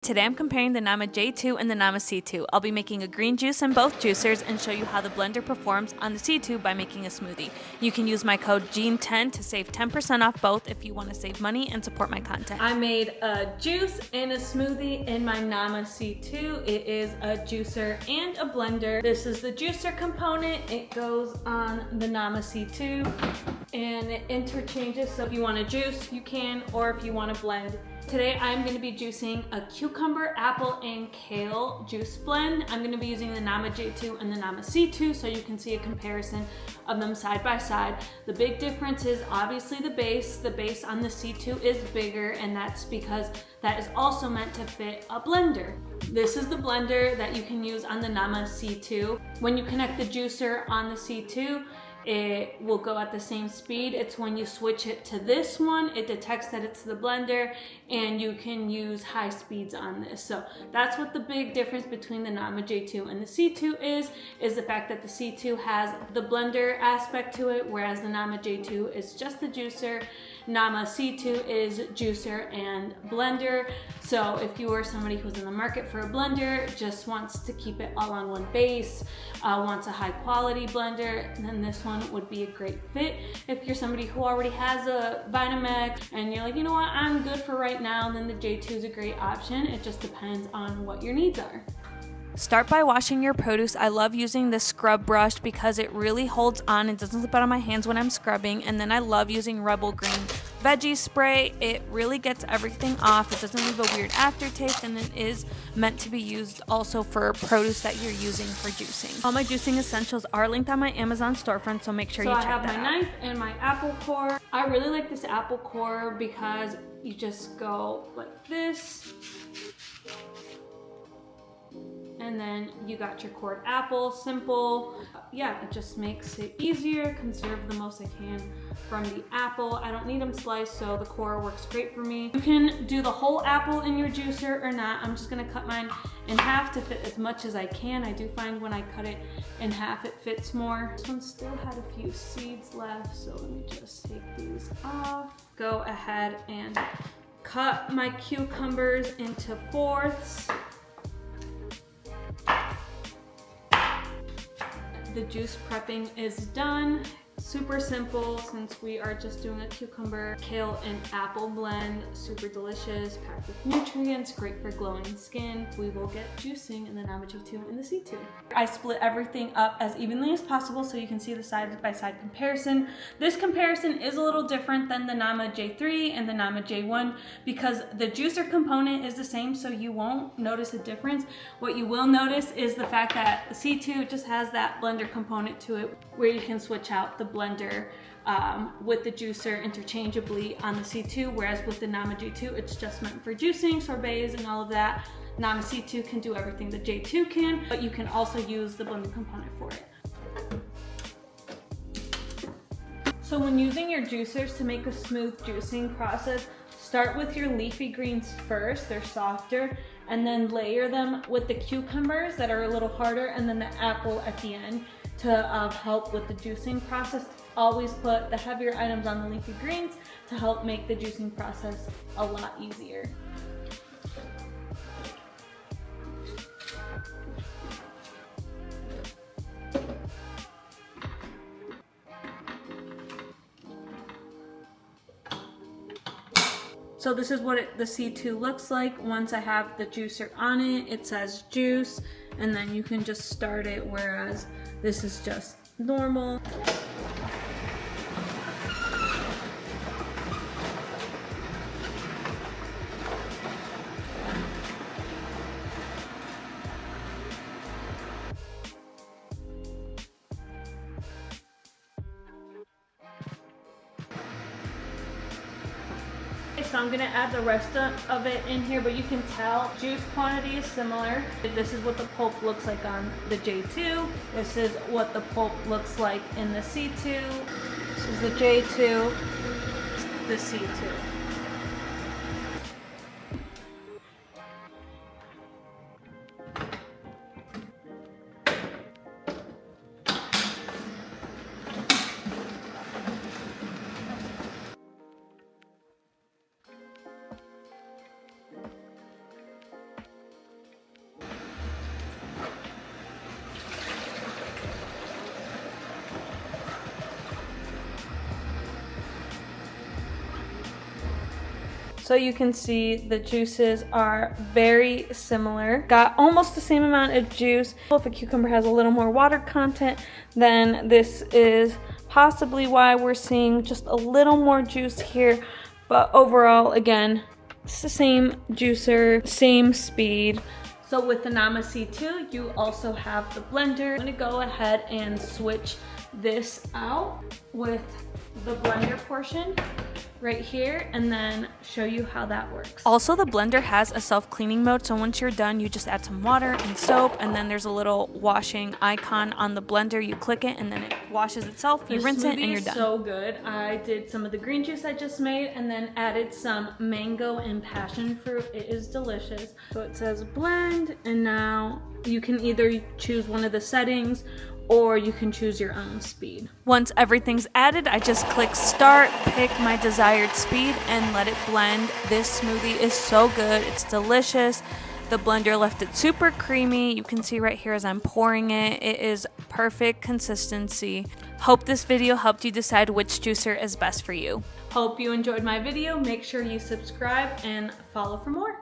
Today I'm comparing the Nama J2 and the Nama C2. I'll be making a green juice in both juicers and show you how the blender performs on the C2 by making a smoothie. You can use my code GENE10 to save 10% off both if you want to save money and support my content. I made a juice and a smoothie in my Nama C2. It is a juicer and a blender. This is the juicer component. It goes on the Nama C2 and it interchanges. So if you want to juice, you can, or if you want to blend. Today I'm going to be juicing a cucumber, apple, and kale juice blend. I'm going to be using the Nama J2 and the Nama C2 so you can see a comparison of them side by side. The big difference is obviously the base. The base on the C2 is bigger, and that's because that is also meant to fit a blender. This is the blender that you can use on the Nama C2. When you connect the juicer on the C2, it will go at the same speed. It's when you switch it to this one, it detects that it's the blender and you can use high speeds on this. So that's what the big difference between the Nama J2 and the C2 is the fact that the C2 has the blender aspect to it, whereas the Nama J2 is just the juicer. Nama C2 is juicer and blender. So if you are somebody who's in the market for a blender, just wants to keep it all on one base, wants a high quality blender, then this one would be a great fit. If you're somebody who already has a Vitamix and you're like, you know what, I'm good for right now, then the J2 is a great option. It just depends on what your needs are. Start by washing your produce. I love using this scrub brush because it really holds on and doesn't slip out of my hands when I'm scrubbing. And then I love using Rebel Green veggie spray. It really gets everything off. It doesn't leave a weird aftertaste, and it is meant to be used also for produce that you're using for juicing. All my juicing essentials are linked on my Amazon storefront, so make sure you check that out. So I have my knife and my apple core. I really like this apple core because you just go like this, and then you got your cored apple, simple. Yeah, it just makes it easier, conserve the most I can from the apple. I don't need them sliced, so the core works great for me. You can do the whole apple in your juicer or not. I'm just gonna cut mine in half to fit as much as I can. I do find when I cut it in half, it fits more. This one still had a few seeds left, so let me just take these off. Go ahead and cut my cucumbers into fourths. The juice prepping is done. Super simple since we are just doing a cucumber, kale, and apple blend. Super delicious, packed with nutrients, great for glowing skin. We will get juicing in the Nama J2 and the C2. I split everything up as evenly as possible so you can see the side-by-side comparison. This comparison is a little different than the Nama J3 and the Nama J1 because the juicer component is the same, so you won't notice a difference. What you will notice is the fact that the C2 just has that blender component to it where you can switch out the blender with the juicer interchangeably on the C2, whereas with the Nama J2 it's just meant for juicing, sorbets, and all of that. Nama C2 can do everything the J2 can, but you can also use the blender component for it. So when using your juicers to make a smooth juicing process, start with your leafy greens first, they're softer, and then layer them with the cucumbers that are a little harder, and then the apple at the end to help with the juicing process. Always put the heavier items on the leafy greens to help make the juicing process a lot easier. So this is what the C2 looks like. Once I have the juicer on it, it says juice, and then you can just start it, whereas this is just normal. So I'm gonna add the rest of it in here, but you can tell juice quantity is similar. This is what the pulp looks like on the J2. This is what the pulp looks like in the C2. This is the J2, the C2. So you can see the juices are very similar. Got almost the same amount of juice. If a cucumber has a little more water content, then this is possibly why we're seeing just a little more juice here. But overall, again, it's the same juicer, same speed. So with the Nama C2, you also have the blender. I'm gonna go ahead and switch this out with the blender portion right here and then show you how that works. Also, the blender has a self-cleaning mode, so once you're done, you just add some water and soap, and then there's a little washing icon on the blender. You click it and then it washes itself. You rinse it and you're done. So good. I did some of the green juice I just made and then added some mango and passion fruit. It is delicious. So it says blend, and now you can either choose one of the settings or you can choose your own speed. Once everything's added, I just click start, pick my desired speed, and let it blend. This smoothie is so good. It's delicious. The blender left it super creamy. You can see right here as I'm pouring it. It is perfect consistency. Hope this video helped you decide which juicer is best for you. Hope you enjoyed my video. Make sure you subscribe and follow for more.